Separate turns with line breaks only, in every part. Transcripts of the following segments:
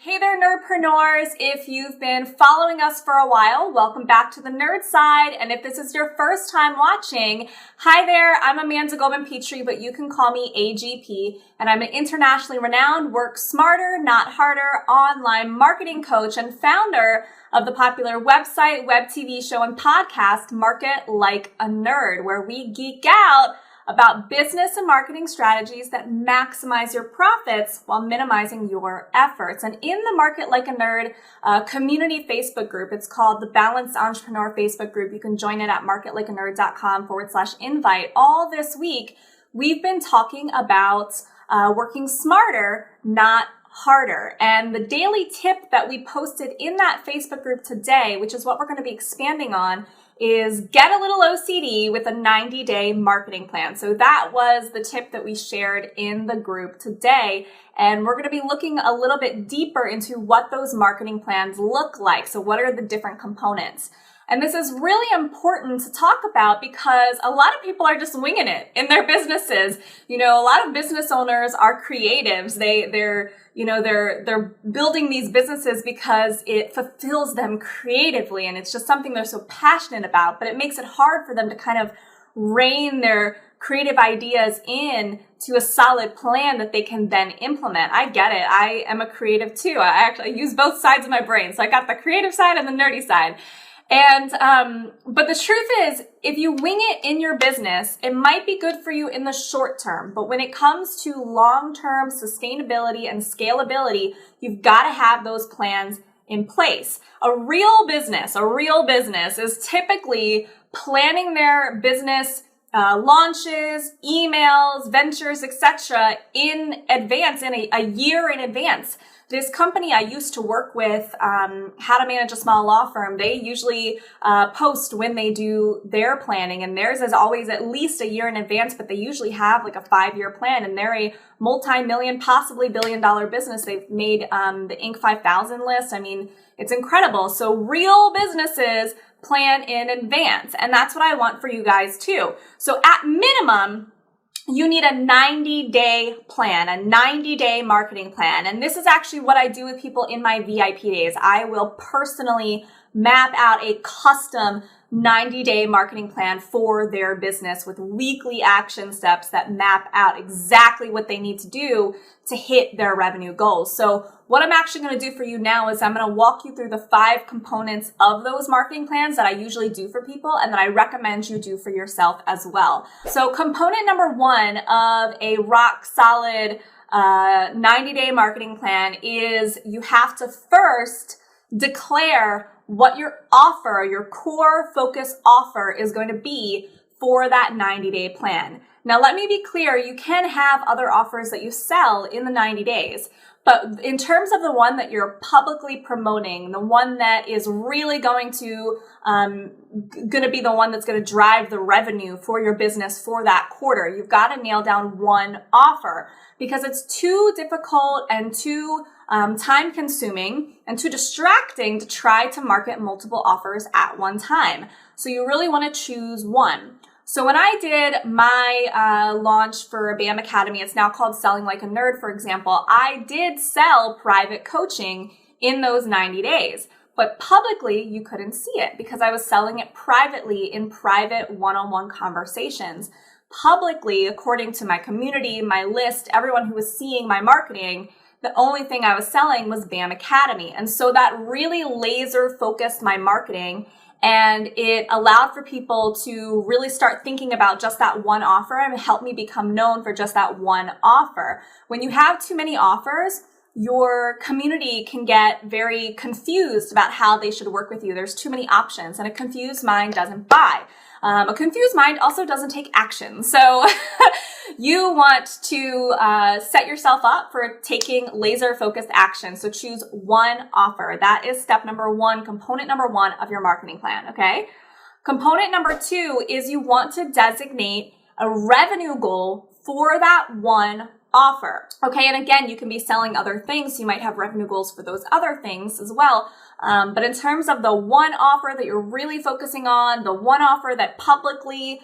Hey there, nerdpreneurs. If you've been following us for a while, welcome back to the nerd side. And if this is your first time watching, hi there, I'm Amanda Goldman-Petrie, but you can call me AGP. And I'm an internationally renowned work smarter, not harder online marketing coach and founder of the popular website, web TV show, and podcast, Market Like a Nerd, where we geek out about business and marketing strategies that maximize your profits while minimizing your efforts. And in the Market Like a Nerd community Facebook group, it's called the Balanced Entrepreneur Facebook group. You can join it at marketlikeanerd.com/invite. All this week, we've been talking about working smarter, not harder. And the daily tip that we posted in that Facebook group today, which is what we're going to be expanding on, is get a little OCD with a 90-day marketing plan. So that was the tip that we shared in the group today. And we're going to be looking a little bit deeper into what those marketing plans look like. So what are the different components? And this is really important to talk about because a lot of people are just winging it in their businesses. You know, a lot of business owners are creatives. They're building these businesses because it fulfills them creatively, and it's just something they're so passionate about, but it makes it hard for them to kind of rein their creative ideas in to a solid plan that they can then implement. I get it. I am a creative too. I actually use both sides of my brain. So I got the creative side and the nerdy side. And, but the truth is, if you wing it in your business, it might be good for you in the short term. But when it comes to long-term sustainability and scalability, you've got to have those plans in place. A real business is typically planning their business launches, emails, ventures, etc. in advance, in a year in advance. This company I used to work with, How to Manage a Small Law Firm, they usually post when they do their planning, and theirs is always at least a year in advance, but they usually have like a 5-year plan, and they're a multi-million, possibly billion-dollar business. They've made the Inc. 5000 list. I mean, it's incredible. So real businesses plan in advance, and that's what I want for you guys too. So at minimum, you need a 90-day plan, a 90-day marketing plan. And this is actually what I do with people in my VIP days. I will personally map out a custom 90-day marketing plan for their business with weekly action steps that map out exactly what they need to do to hit their revenue goals. So what I'm actually going to do for you now is I'm going to walk you through the 5 components of those marketing plans that I usually do for people and that I recommend you do for yourself as well. So component number 1 of a rock solid 90-day marketing plan is you have to first declare what your offer, your core focus offer is going to be for that 90-day plan. Now, let me be clear, you can have other offers that you sell in the 90 days, but in terms of the one that you're publicly promoting, the one that is really going to be the one that's going to drive the revenue for your business for that quarter, you've got to nail down one offer because it's too difficult and too time consuming and too distracting to try to market multiple offers at one time. So you really want to choose one. So when I did my launch for BAM Academy, it's now called Selling Like a Nerd, for example, I did sell private coaching in those 90 days. But publicly, you couldn't see it because I was selling it privately in private one-on-one conversations. Publicly, according to my community, my list, everyone who was seeing my marketing, the only thing I was selling was BAM Academy. And so that really laser focused my marketing, and it allowed for people to really start thinking about just that one offer and help me become known for just that one offer. When you have too many offers, your community can get very confused about how they should work with you. There's too many options, and a confused mind doesn't buy. A confused mind also doesn't take action. So you want to set yourself up for taking laser focused action. So choose one offer. That is step number 1, component number 1 of your marketing plan. Okay. Component number 2 is you want to designate a revenue goal for that one offer. Okay. And again, you can be selling other things. So you might have revenue goals for those other things as well. But in terms of the one offer that you're really focusing on, the one offer that publicly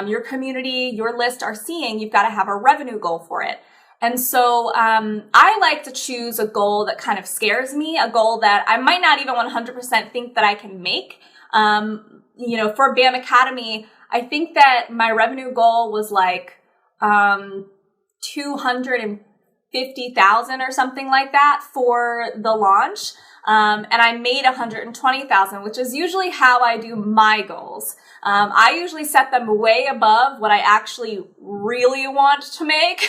your community, your list are seeing, you've got to have a revenue goal for it. And so I like to choose a goal that kind of scares me, a goal that I might not even 100% think that I can make. For BAM Academy, I think that my revenue goal was like 250,000 or something like that for the launch. And I made 120,000, which is usually how I do my goals. I usually set them way above what I actually really want to make.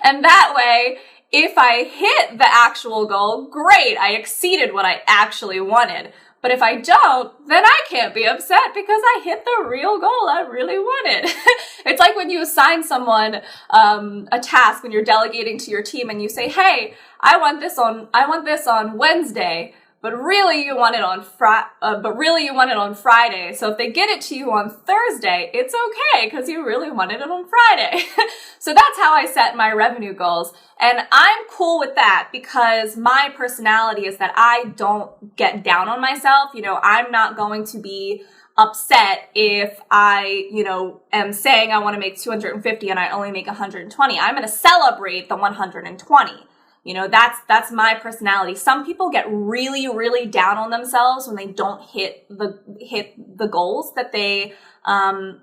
And that way, if I hit the actual goal, great, I exceeded what I actually wanted. But if I don't, then I can't be upset because I hit the real goal I really wanted. It's like when you assign someone a task when you're delegating to your team and you say, hey, I want this on Wednesday, but really you want it on Friday. So if they get it to you on Thursday, it's okay because you really wanted it on Friday. So that's how I set my revenue goals. And I'm cool with that because my personality is that I don't get down on myself. I'm not going to be upset if I, am saying I want to make 250 and I only make 120. I'm going to celebrate the 120. That's my personality. Some people get really, really down on themselves when they don't hit the goals that they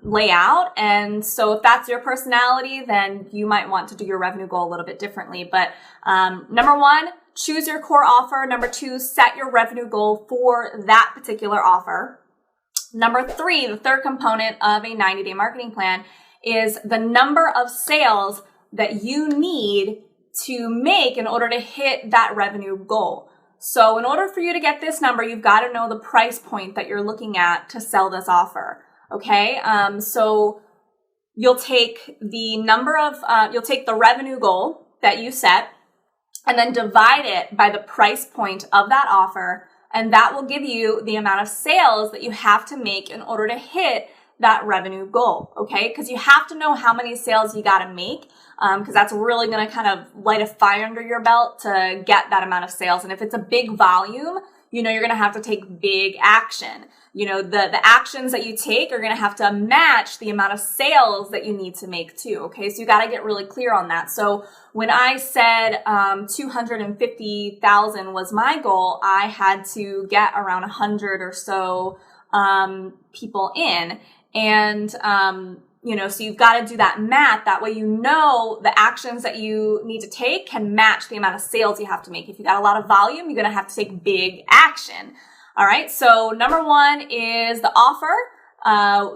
lay out. And so if that's your personality, then you might want to do your revenue goal a little bit differently. But number one, choose your core offer. Number two, set your revenue goal for that particular offer. Number three, the third component of a 90-day marketing plan is the number of sales that you need to make in order to hit that revenue goal. So in order for you to get this number, you've got to know the price point that you're looking at to sell this offer. Okay. So you'll take you'll take the revenue goal that you set and then divide it by the price point of that offer. And that will give you the amount of sales that you have to make in order to hit that revenue goal. Okay. Because you have to know how many sales you got to make. Because that's really going to kind of light a fire under your belt to get that amount of sales. And if it's a big volume, you're going to have to take big action. The actions that you take are going to have to match the amount of sales that you need to make too. Okay. So you got to get really clear on that. So when I said, 250,000 was my goal, I had to get around 100 or so, people in. And, so you've got to do that math. That way, the actions that you need to take can match the amount of sales you have to make. If you got a lot of volume, you're going to have to take big action. All right. So number one is the offer,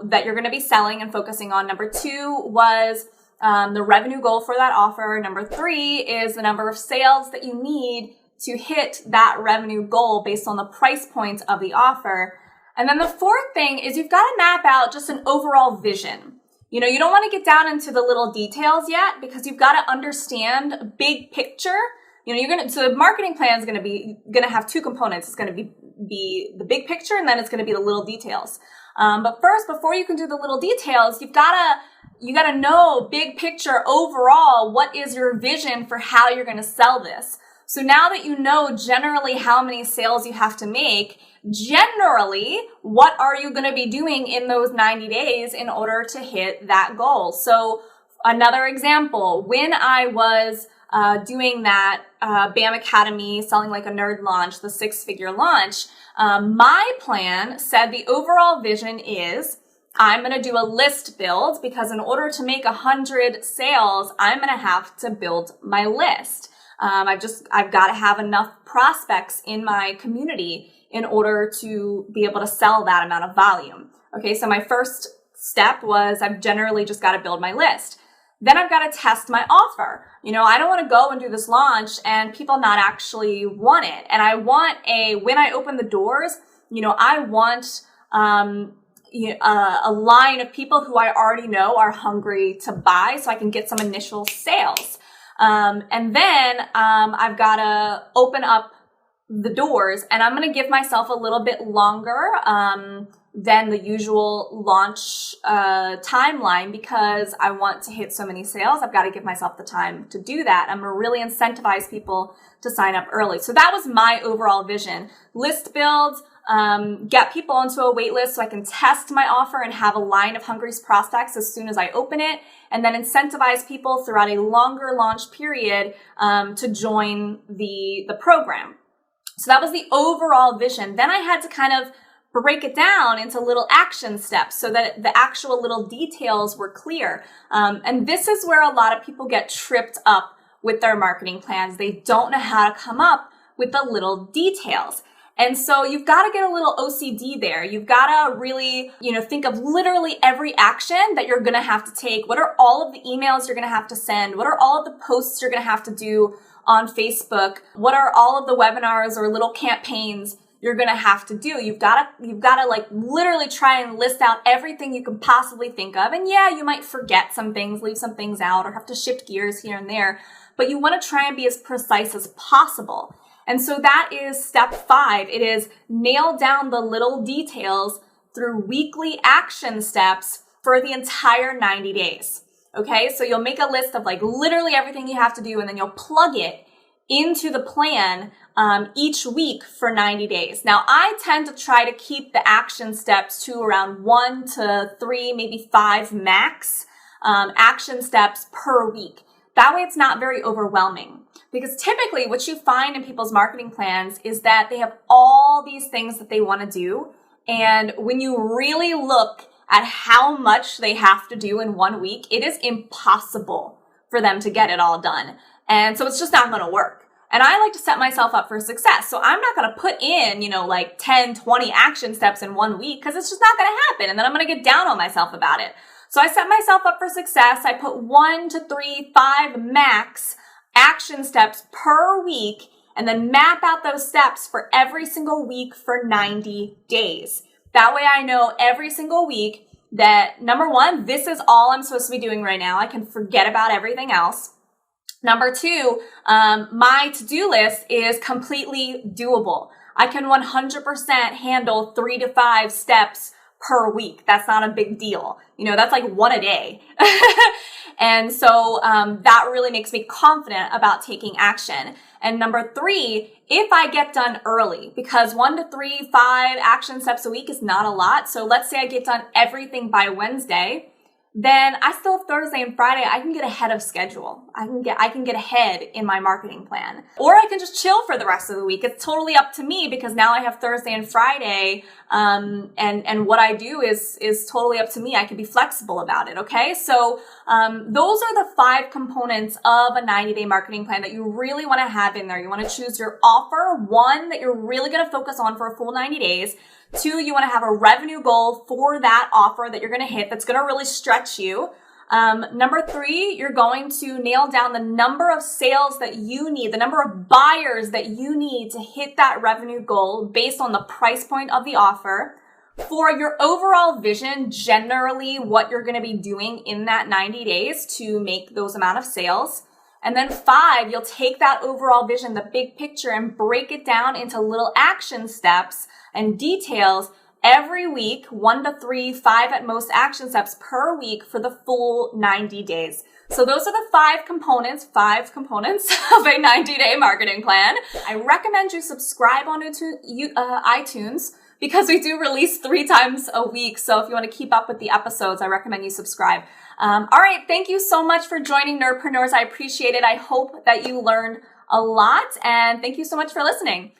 that you're going to be selling and focusing on. Number two was, the revenue goal for that offer. Number three is the number of sales that you need to hit that revenue goal based on the price point of the offer. And then the fourth thing is you've got to map out just an overall vision. You don't want to get down into the little details yet because you've got to understand big picture. So the marketing plan is going to have two components. It's going to be the big picture and then it's going to be the little details. But first, before you can do the little details, you got to know big picture overall. What is your vision for how you're going to sell this? So now that you know generally how many sales you have to make, generally, what are you going to be doing in those 90 days in order to hit that goal? So another example, when I was doing that BAM Academy Selling Like a Nerd launch, the 6-figure launch, my plan said the overall vision is I'm going to do a list build because in order to make 100 sales, I'm going to have to build my list. I've got to have enough prospects in my community in order to be able to sell that amount of volume. Okay, so my first step was I've generally just got to build my list. Then I've got to test my offer. I don't want to go and do this launch and people not actually want it. And I want when I open the doors, I want a line of people who I already know are hungry to buy so I can get some initial sales. And then I've got to open up the doors and I'm going to give myself a little bit longer than the usual launch timeline because I want to hit so many sales. I've got to give myself the time to do that. I'm going to really incentivize people to sign up early. So that was my overall vision. List builds, get people onto a wait list so I can test my offer and have a line of hungry prospects as soon as I open it, and then incentivize people throughout a longer launch period to join the program. So that was the overall vision. Then I had to kind of break it down into little action steps so that the actual little details were clear. And this is where a lot of people get tripped up with their marketing plans. They don't know how to come up with the little details. And so you've got to get a little OCD there. You've got to really, think of literally every action that you're going to have to take. What are all of the emails you're going to have to send? What are all of the posts you're going to have to do on Facebook? What are all of the webinars or little campaigns you're going to have to do? You've got to like literally try and list out everything you can possibly think of. And yeah, you might forget some things, leave some things out, or have to shift gears here and there, but you want to try and be as precise as possible. And so that is step 5. It is nail down the little details through weekly action steps for the entire 90 days. Okay, so you'll make a list of like literally everything you have to do, and then you'll plug it into the plan each week for 90 days. Now, I tend to try to keep the action steps to around 1 to 3, maybe 5 max action steps per week. That way it's not very overwhelming. Because typically what you find in people's marketing plans is that they have all these things that they want to do. And when you really look at how much they have to do in 1 week, it is impossible for them to get it all done. And so it's just not going to work. And I like to set myself up for success. So I'm not going to put in, like 10, 20 action steps in 1 week, because it's just not going to happen. And then I'm going to get down on myself about it. So I set myself up for success. I put 1 to 3, 5 max action steps per week, and then map out those steps for every single week for 90 days. That way I know every single week that, number 1, this is all I'm supposed to be doing right now. I can forget about everything else. Number 2, my to-do list is completely doable. I can 100% handle 3 to 5 steps per week. That's not a big deal. That's like 1 a day. And so that really makes me confident about taking action. And number 3, if I get done early, because 1 to 3, 5 action steps a week is not a lot. So let's say I get done everything by Wednesday, then I still have Thursday and Friday. I can get ahead of schedule. I can get ahead in my marketing plan, or I can just chill for the rest of the week. It's totally up to me, because now I have Thursday and Friday. And what I do is totally up to me. I can be flexible about it. Okay. So, those are the 5 components of a 90-day marketing plan that you really want to have in there. You want to choose your offer, 1 that you're really going to focus on for a full 90 days. 2, you want to have a revenue goal for that offer that you're going to hit that's going to really stretch you. Number 3, you're going to nail down the number of sales that you need, the number of buyers that you need to hit that revenue goal based on the price point of the offer. For your overall vision, generally what you're going to be doing in that 90 days to make those amount of sales. And then 5, you'll take that overall vision, the big picture, and break it down into little action steps and details every week, 1 to 3, 5 at most action steps per week for the full 90 days. So those are the 5 components of a 90-day marketing plan. I recommend you subscribe on iTunes, because we do release 3 times a week. So if you want to keep up with the episodes, I recommend you subscribe. All right. Thank you so much for joining Nerdpreneurs. I appreciate it. I hope that you learned a lot, and thank you so much for listening.